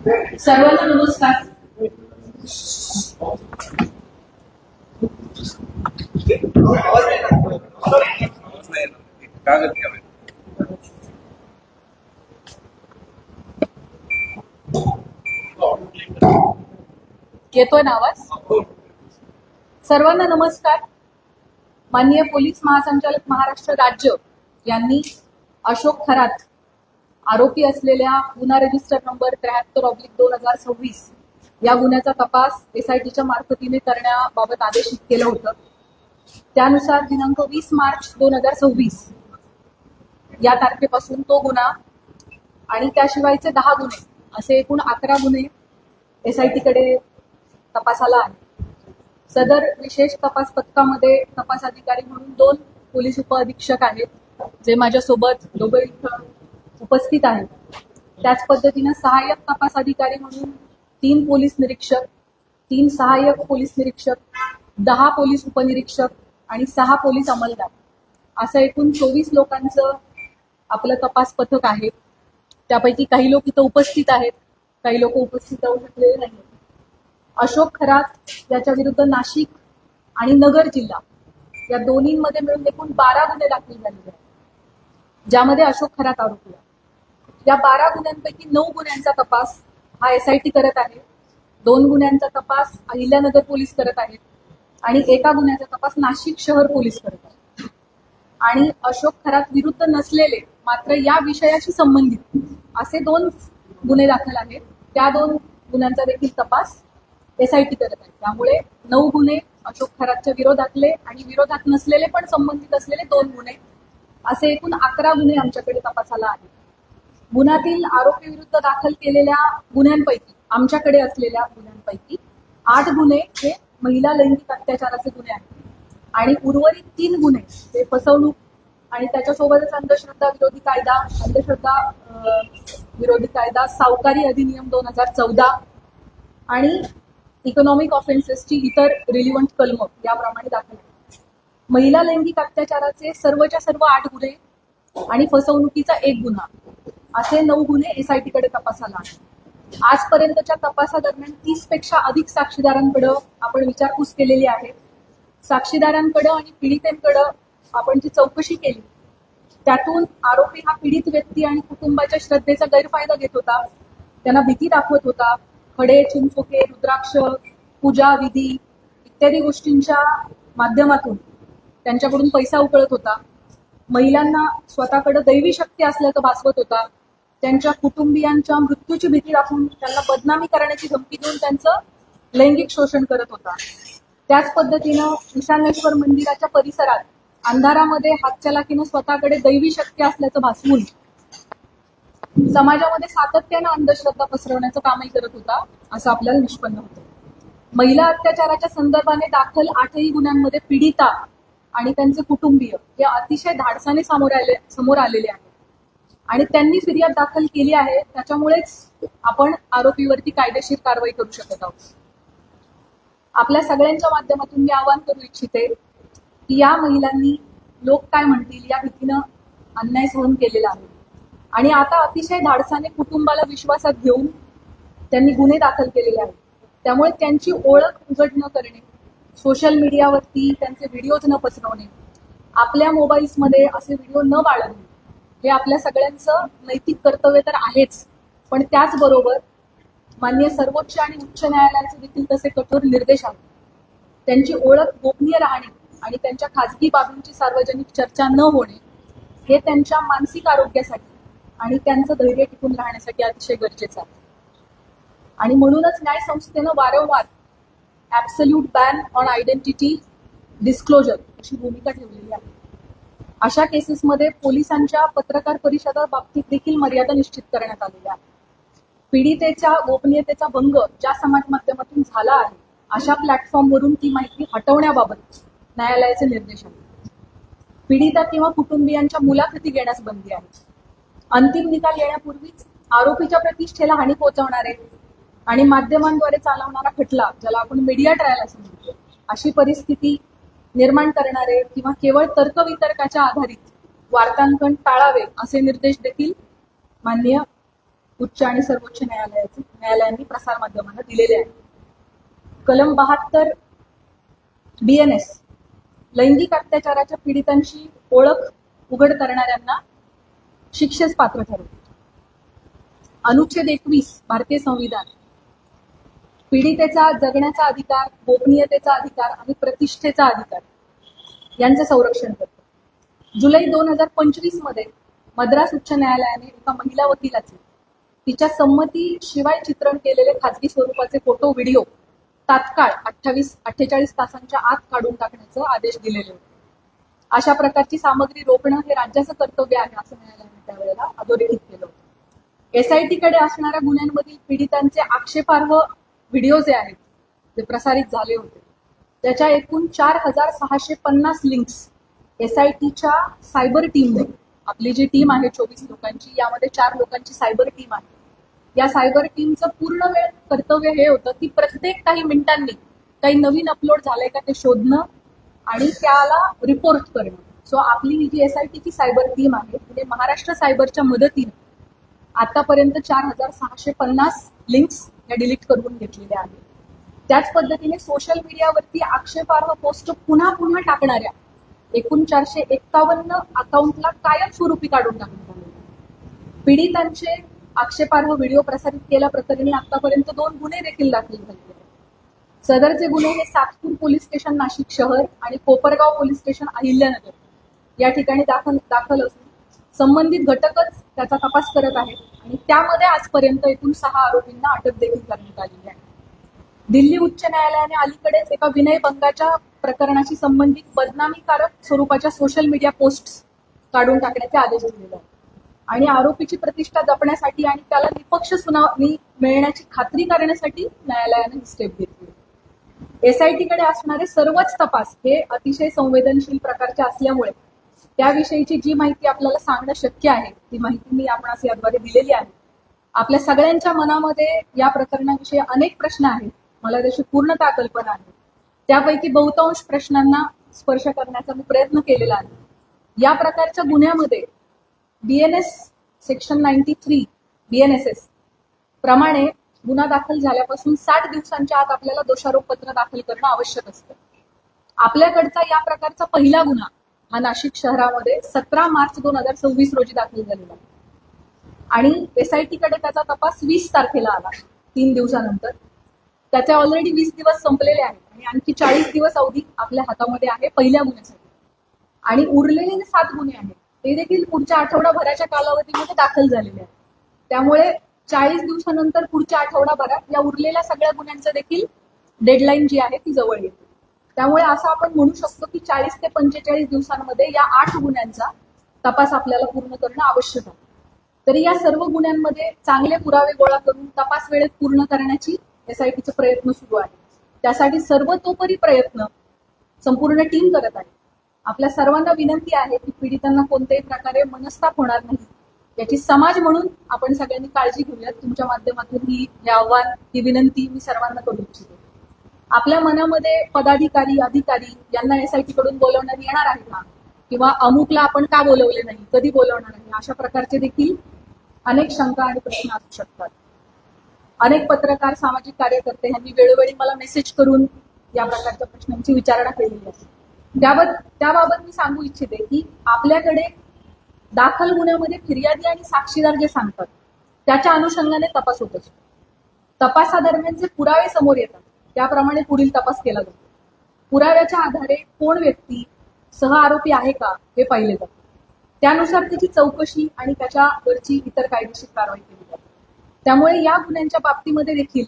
सर्वांना नमस्कार. येतोय ना आवाज? सर्वांना नमस्कार. माननीय पोलीस महासंचालक महाराष्ट्र राज्य यांनी अशोक खरात आरोपी असलेल्या गुन्हा रजिस्टर नंबर 73/2026 या गुन्ह्याचा तपास एसआयटीच्या मार्फतीने करण्याबाबत आदेशित केलं होतं. त्यानुसार दिनांक 20 मार्च 2026 या तारखेपासून तो गुन्हा आणि त्याशिवायचे 10 गुन्हे असे एकूण 11 गुन्हे एसआयटीकडे तपासाला आहे. सदर विशेष तपास पथकामध्ये तपास अधिकारी म्हणून 2 पोलीस उपअधीक्षक आहेत, जे माझ्यासोबत दोघं इथं उपस्थित आहेत. त्याच पद्धतीनं सहाय्यक तपास अधिकारी म्हणून 3 पोलीस निरीक्षक, 3 सहाय्यक पोलीस निरीक्षक, 10 पोलीस उपनिरीक्षक आणि 6 पोलीस अंमलदार असं एकूण 24 लोकांचं आपलं तपास पथक आहे. त्यापैकी काही लोक इथं उपस्थित आहेत, काही लोक उपस्थित राहू शकलेले नाही. अशोक खरात याच्या विरुद्ध नाशिक आणि नगर जिल्हा या दोन्हींमध्ये मिळून एकूण 12 गुन्हे दाखल झालेले आहेत, ज्यामध्ये अशोक खरात आरोपी आहे. या 12 गुन्ह्यांपैकी 9 गुन्ह्यांचा तपास हा एसआयटी करत आहे, 2 गुन्ह्यांचा तपास अहिल्यानगर पोलीस करत आहेत आणि एका गुन्ह्याचा तपास नाशिक शहर पोलीस करत आहेत. आणि अशोक खरात विरुद्ध नसलेले मात्र या विषयाशी संबंधित असे 2 गुन्हे दाखल आहेत. त्या 2 गुन्ह्यांचा देखील तपास एसआयटी करत आहे. त्यामुळे 9 गुन्हे अशोक खरातच्या विरोधातले आणि विरोधात नसलेले पण संबंधित असलेले 2 गुन्हे असे एकूण 11 गुन्हे आमच्याकडे तपासाला आहेत. गुन्ह्यातील आरोपी विरुद्ध दाखल केलेल्या गुन्ह्यांपैकी आमच्याकडे असलेल्या गुन्ह्यांपैकी 8 गुन्हे हे महिला लैंगिक अत्याचाराचे गुन्हे आहेत आणि उर्वरित 3 गुन्हे हे फसवणूक आणि त्याच्यासोबतच अंधश्रद्धा विरोधी कायदा, अंधश्रद्धा विरोधी कायदा, सावकारी अधिनियम 2014 आणि इकॉनॉमिक ऑफेन्सेसची इतर रिलिव्हंट कलम याप्रमाणे दाखल आहेत. महिला लैंगिक अत्याचाराचे सर्वच्या सर्व 8 गुन्हे आणि फसवणुकीचा 1 गुन्हा असे 9 गुन्हे एसआयटीकडे तपासाला आहेत. आजपर्यंतच्या तपासादरम्यान 30 पेक्षा अधिक साक्षीदारांकडे आपण विचारपूस केलेली आहे. साक्षीदारांकडे आणि पीडितेंकडे आपण जी चौकशी केली त्यातून आरोपी हा पीडित व्यक्ती आणि कुटुंबाच्या श्रद्धेचा गैरफायदा घेत होता, त्यांना भीती दाखवत होता, खडे, चिंचोके, रुद्राक्ष, पूजा विधी इत्यादी गोष्टींच्या माध्यमातून त्यांच्याकडून पैसा उकळत होता, महिलांना स्वतःकडे दैवी शक्ती असल्याचं भासवत होता, त्यांच्या कुटुंबियांच्या मृत्यूची भीती दाखवून त्यांना बदनामी करण्याची धमकी देऊन त्यांचं लैंगिक शोषण करत होता. त्याच पद्धतीनं ईशानेश्वर मंदिराच्या परिसरात अंधारामध्ये हातचलाखीनं स्वतःकडे दैवी शक्ती असल्याचं भासवून समाजामध्ये सातत्यानं अंधश्रद्धा पसरवण्याचं कामही करत होता, असं आपल्याला निष्पन्न होतं. महिला अत्याचाराच्या संदर्भाने दाखल 8ही गुन्ह्यांमध्ये पीडिता आणि त्यांचे कुटुंबीय हे अतिशय धाडसाने समोर आलेले आहेत आणि त्यांनी फिर्याद दाखल केली आहे. त्याच्यामुळेच आपण आरोपीवरती कायदेशीर कारवाई करू शकत आहोत. आपल्या सगळ्यांच्या माध्यमातून मी आवाहन करू इच्छिते की या महिलांनी लोक काय म्हणतील या भीतीनं अन्याय सहन केलेला आहे आणि आता अतिशय धाडसाने कुटुंबाला विश्वासात घेऊन त्यांनी गुन्हे दाखल केलेले आहेत. त्यामुळे त्यांची ओळख उघड न करणे, सोशल मीडियावरती त्यांचे व्हिडिओज न पसरवणे, आपल्या मोबाईल्समध्ये असे व्हिडिओ न बाळगणे हे आपल्या सगळ्यांचं नैतिक कर्तव्य तर आहेच, पण त्याचबरोबर माननीय सर्वोच्च आणि उच्च न्यायालयाचे देखील तसे कठोर निर्देश आहेत. त्यांची ओळख गोपनीय राहणे आणि त्यांच्या खाजगी बाबींची सार्वजनिक चर्चा न होणे हे त्यांच्या मानसिक आरोग्यासाठी आणि त्यांचं धैर्य टिकून राहण्यासाठी अतिशय गरजेचं आहे. आणि म्हणूनच न्याय संस्थेनं वारंवार absolute ban on identity disclosure अशी भूमिका ठेवलेली आहे. अशा केसेसमध्ये पोलिसांच्या पत्रकार परिषदा बाबतीत देखील मर्यादा निश्चित करण्यात आलेल्या आहे. पीडितेच्या गोपनीयतेचा भंग ज्या समाज माध्यमातून झाला आहे अशा प्लॅटफॉर्मवरून ती माहिती हटवण्याबाबत न्यायालयाचे निर्देश आहेत. पीडिता किंवा कुटुंबियांच्या मुलाखती घेण्यास बंदी आहे. अंतिम निकाल येण्यापूर्वीच आरोपीच्या प्रतिष्ठेला हानी पोहोचवणारे आणि माध्यमांद्वारे चालवणारा खटला, ज्याला आपण मीडिया ट्रायल असं म्हणतो, अशी परिस्थिती निर्माण करणारे किंवा केवळ तर्कवितर्काच्या आधारित वार्तांकन टाळावे असे निर्देश देखील माननीय उच्च आणि सर्वोच्च न्यायालयांनी प्रसारमाध्यमांना दिलेले आहे. कलम 72 BNS लैंगिक अत्याचाराच्या पीडितांची ओळख उघड करणाऱ्यांना शिक्षेस पात्र ठरवते. अनुच्छेद 21 भारतीय संविधान पीडितेचा जगण्याचा अधिकार, गोपनीयतेचा अधिकार आणि प्रतिष्ठेचा अधिकार यांचे संरक्षण करते. जुलै 2025 मध्ये मद्रास उच्च न्यायालयाने एका महिला वकिलाचे तिच्या संमतीशिवाय चित्रण केलेले खाजगी स्वरूपाचे फोटो व्हिडिओ तात्काळ 48 तासांच्या आत काढून टाकण्याचे आदेश दिलेले होते. अशा प्रकारची सामग्री रोखणं हे राज्याचं कर्तव्य आहे असं न्यायालयाने त्यावेळेला अधोरेखित केलं होतं. SIT कडे असणाऱ्या गुन्ह्यांमधील पीडितांचे आक्षेपार्ह व्हिडिओ जे आहेत जे प्रसारित झाले होते त्याच्या एकूण 4650 लिंक्स SITच्या सायबर टीमने, आपली जी टीम आहे 24 लोकांची, यामध्ये 4 लोकांची सायबर टीम आहे. या सायबर टीमचं पूर्ण वेळ कर्तव्य हे होतं की प्रत्येक काही मिनिटांनी काही नवीन अपलोड झालंय का ते शोधणं आणि त्याला रिपोर्ट करणं. सो आपली ही जी SITची सायबर टीम आहे तिने महाराष्ट्र सायबरच्या मदतीने आतापर्यंत 4650 लिंक्स या डिलीट करून घेतलेल्या आहेत. त्याच पद्धतीने सोशल मीडियावरती आक्षेपार्ह पोस्ट पुन्हा पुन्हा टाकणाऱ्या एकूण 451 अकाउंटला कायमस्वरूपी काढून टाकण्यात आले. पीडितांचे आक्षेपार्ह व्हिडिओ प्रसारित केल्याप्रकरणी आतापर्यंत 2 गुन्हे देखील दाखल झाले आहेत. सदरचे गुन्हे हे सातपूर पोलीस स्टेशन नाशिक शहर आणि कोपरगाव पोलीस स्टेशन अहिल्यानगर या ठिकाणी दाखल असून संबंधित घटकच त्याचा तपास करत आहेत आणि त्यामध्ये आजपर्यंत एकूण 6 आरोपींना अटक देखील करण्यात आलेली आहे. दिल्ली उच्च न्यायालयाने अलीकडेच एका विनयभंगाच्या प्रकरणाशी संबंधित बदनामीकारक स्वरूपाच्या सोशल मीडिया पोस्ट्स काढून टाकण्याचे आदेश दिलेले आहेत आणि आरोपीची प्रतिष्ठा जपण्यासाठी आणि त्याला निपक्ष सुनावणी मिळण्याची खात्री करण्यासाठी न्यायालयाने ही स्टेप घेतली. SIT कडे असणारे सर्वच तपास हे अतिशय संवेदनशील प्रकारचे असल्यामुळे त्याविषयीची जी माहिती आपल्याला सांगणं शक्य आहे ती माहिती मी आपणास याद्वारे दिलेली आहे. आपल्या सगळ्यांच्या मनामध्ये या प्रकरणाविषयी अनेक प्रश्न आहेत, मला त्याची पूर्णतः कल्पना आहे. त्यापैकी बहुतांश प्रश्नांना स्पर्श करण्याचा मी प्रयत्न केलेला आहे. या प्रकारच्या गुन्ह्यामध्ये BNS सेक्शन 93 BNSS प्रमाणे गुन्हा दाखल झाल्यापासून 60 दिवसांच्या आत आपल्याला दोषारोपपत्र दाखल करणं आवश्यक असतं. आपल्याकडचा या प्रकारचा पहिला गुन्हा हा नाशिक शहरामध्ये 17 मार्च 2026 रोजी दाखल झालेला आणि SIT कडे त्याचा तपास 20 तारखेला आला, 3 दिवसानंतर. त्याचे ऑलरेडी 20 दिवस संपलेले आहेत आणि आणखी 40 दिवस अवधी आपल्या हातामध्ये आहे पहिल्या गुन्ह्यासाठी. आणि उरलेले जे 7 गुन्हे आहेत ते देखील पुढच्या आठवडाभराच्या कालावधीमध्ये दाखल झालेले आहेत. त्यामुळे 40 दिवसानंतर पुढच्या आठवडाभरात या उरलेल्या सगळ्या गुन्ह्यांचं देखील डेडलाईन जी आहे ती जवळ येते. त्यामुळे असं आपण म्हणू शकतो की 40 ते 45 दिवसांमध्ये या 8 गुन्ह्यांचा तपास आपल्याला पूर्ण करणं आवश्यक आहे. तरी या सर्व गुन्ह्यांमध्ये चांगले पुरावे गोळा करून तपास वेळेत पूर्ण करण्याची SITचे प्रयत्न सुरू आहे. त्यासाठी सर्वतोपरी प्रयत्न संपूर्ण टीम करत आहे. आपल्या सर्वांना विनंती आहे की पीडितांना कोणत्याही प्रकारे मनस्ताप होणार नाही याची समाज म्हणून आपण सगळ्यांनी काळजी घेऊयात. तुमच्या माध्यमातून हे आव्हान, ही विनंती मी सर्वांना करू इच्छिते. आपल्या मनामध्ये पदाधिकारी, अधिकारी यांना SIT कडून बोलवण्यात येणार आहे का, किंवा अमुकला आपण का बोलवले नाही, कधी बोलवणार आहे, अशा प्रकारचे देखील अनेक शंका आणि प्रश्न असू शकतात. अनेक पत्रकार, सामाजिक कार्यकर्ते यांनी वेळोवेळी मला मेसेज करून या प्रकारच्या प्रश्नांची विचारणा केलेली आहे. त्याबाबत मी सांगू इच्छिते की आपल्याकडे दाखल गुन्ह्यामध्ये फिर्यादी आणि साक्षीदार जे सांगतात त्याच्या अनुषंगाने तपास होत असतो. तपासादरम्यान जे पुरावे समोर येतात त्याप्रमाणे पुढील तपास केला जातो. पुराव्याच्या आधारे कोण व्यक्ती सह आरोपी आहे का हे पाहिले जाते. त्यानुसार त्याची चौकशी आणि त्याच्यावरची इतर कायदेशीर कारवाई केली जाते. त्यामुळे या गुन्ह्यांच्या बाबतीमध्ये देखील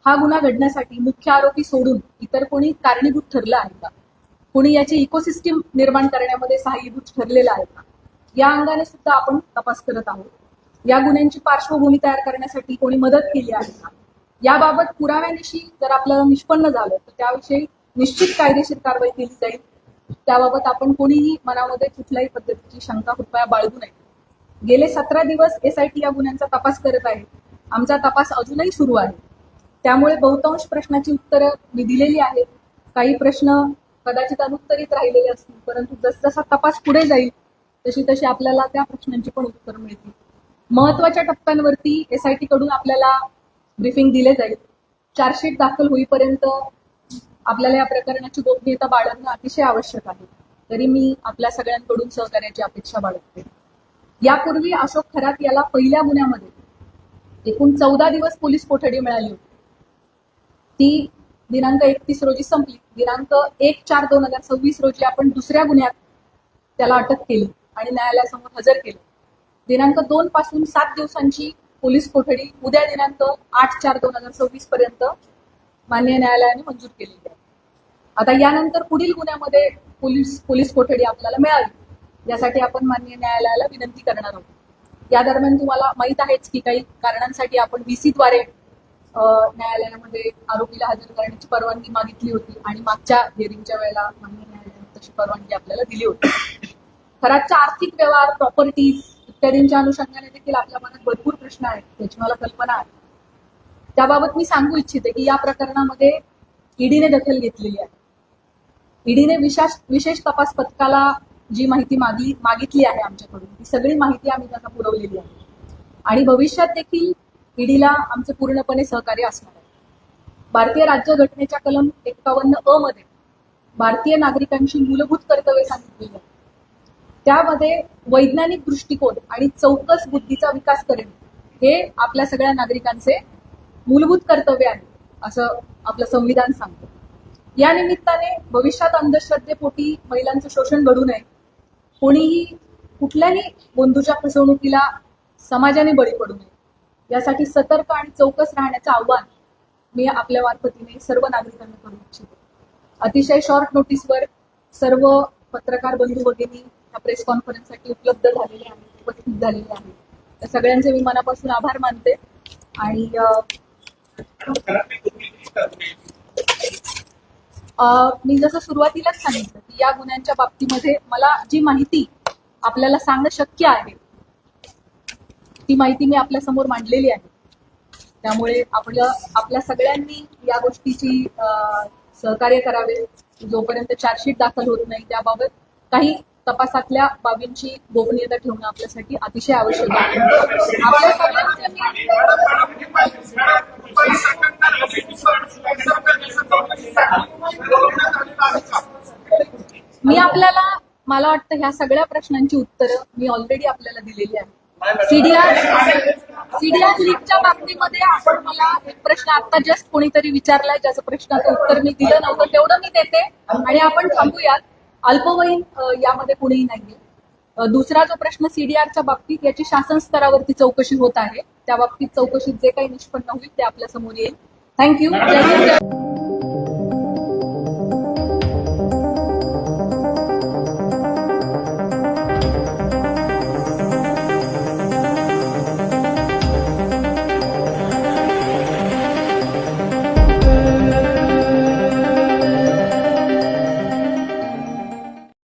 हा गुन्हा घडण्यासाठी मुख्य आरोपी सोडून इतर कोणी कारणीभूत ठरलं आहे का, कोणी याची इकोसिस्टीम निर्माण करण्यामध्ये सहाय्यभूत ठरलेलं आहे का, या अंगाने सुद्धा आपण तपास करत आहोत. या गुन्ह्यांची पार्श्वभूमी तयार करण्यासाठी कोणी मदत केली आहे का, याबाबत पुराव्यानिशी जर आपल्याला निष्पन्न झालं तर त्याविषयी निश्चित कायदेशीर कारवाई केली जाईल. त्याबाबत आपण कोणीही मनामध्ये कुठल्याही पद्धतीची शंका कृपया बाळगू नये. गेले 17 दिवस SIT या गुन्ह्यांचा तपास करत आहे. आमचा तपास अजूनही सुरू आहे. त्यामुळे बहुतांश प्रश्नाची उत्तरं मी दिलेली आहेत. काही प्रश्न कदाचित अनुत्तरित राहिलेले असतील, परंतु जसजसा तपास पुढे जाईल तशी तशी आपल्याला त्या प्रश्नांची पण उत्तरं मिळतील. महत्वाच्या टप्प्यांवरती एसआयटी कडून आपल्याला ब्रीफिंग दिले जाईल. चार्जशीट दाखल होईपर्यंत आपल्याला या प्रकरणाची गोपनीयता बाळगणं अतिशय आवश्यक आहे. तरी मी आपल्या सगळ्यांकडून सहकार्याची अपेक्षा बाळगते. यापूर्वी अशोक खरात याला पहिल्या गुन्ह्यामध्ये एकूण 14 दिवस पोलीस कोठडी मिळाली होती. ती दिनांक 31 रोजी संपली. दिनांक 1/4/2026 रोजी आपण दुसऱ्या गुन्ह्यात त्याला अटक केली आणि न्यायालयासमोर हजर केलं. दिनांक 2 पासून 7 दिवसांची पोलीस कोठडी उद्या दिनांक 8/4/2026 पर्यंत माननीय न्यायालयाने मंजूर केलेली आहे. आता यानंतर पुढील गुन्ह्यामध्ये पोलीस कोठडी आपल्याला मिळावी यासाठी आपण माननीय न्यायालयाला विनंती करणार आहोत. या दरम्यान तुम्हाला माहित आहेच की काही कारणांसाठी आपण VC द्वारे न्यायालयामध्ये आरोपीला हजर करण्याची परवानगी मागितली होती आणि मागच्या हिअरिंगच्या वेळेला माननीय न्यायालयाने तशी परवानगी आपल्याला दिली होती. खरातच्या आर्थिक व्यवहार, प्रॉपर्टीज इत्यादींच्या अनुषंगाने देखील आपल्या मनात भरपूर प्रश्न आहेत, त्याची मला कल्पना आहे. त्याबाबत मी सांगू इच्छिते की या प्रकरणामध्ये ईडीने दखल घेतलेली आहे. ईडीने विशेष तपास पथकाला जी माहिती मागितली आहे आमच्याकडून ती सगळी माहिती आम्ही त्यांना पुरवलेली आहे आणि भविष्यात देखील ईडीला आमचे पूर्णपणे सहकार्य असणार आहे. भारतीय राज्यघटनेच्या कलम 51(अ) मध्ये भारतीय नागरिकांची मूलभूत कर्तव्ये सांगितलेली आहेत. त्यामध्ये वैज्ञानिक दृष्टिकोन आणि चौकस बुद्धीचा विकास करणे हे आपल्या सगळ्या नागरिकांचे मूलभूत कर्तव्य आहे असं आपलं संविधान सांगतं. या निमित्ताने भविष्यात अंधश्रद्धेपोटी महिलांचं शोषण घडू नये, कोणीही कुठल्याही बंधूच्या फसवणुकीला समाजाने बळी पडू नये यासाठी सतर्क आणि चौकस राहण्याचं आव्हान मी आपल्या मार्फतीने सर्व नागरिकांना करू इच्छिते. अतिशय शॉर्ट नोटीसवर सर्व पत्रकार बंधू भगिनी या प्रेस कॉन्फरन्ससाठी उपलब्ध झालेले आहेत, उपस्थित झालेले आहेत. त्या सगळ्यांचे मी मनापासून आभार मानते आणि मी जसं सुरुवातीलाच सांगितलं की या गुन्ह्यांच्या बाबतीमध्ये मला जी माहिती आपल्याला सांगणं शक्य आहे ती माहिती मी आपल्या समोर मांडलेली आहे. त्यामुळे आपल्या सगळ्यांनी या गोष्टीची सहकार्य करावे. जोपर्यंत चार्जशीट दाखल होत नाही त्याबाबत काही तपासातल्या बाबींची गोपनीयता ठेवणं आपल्यासाठी अतिशय आवश्यक आहे. आपल्या सगळ्यांचे मी आपल्याला मला वाटतं ह्या सगळ्या प्रश्नांची उत्तरं मी ऑलरेडी आपल्याला दिलेली आहे. सीडीआर लीकच्या बाबतीमध्ये आपण मला एक प्रश्न आता जस्ट कोणीतरी विचारलाय ज्याचं प्रश्नाचं उत्तर मी दिलं नव्हतं तेवढं मी देते आणि आपण थांबूयात. अल्पवयीन यामध्ये कुणीही नाहीये. दुसरा जो प्रश्न सीडीआरच्या बाबतीत याची शासन स्तरावरती चौकशी होत आहे. त्या बाबतीत चौकशीत जे काही निष्पन्न होईल ते आपल्या समोर येईल. थँक्यू.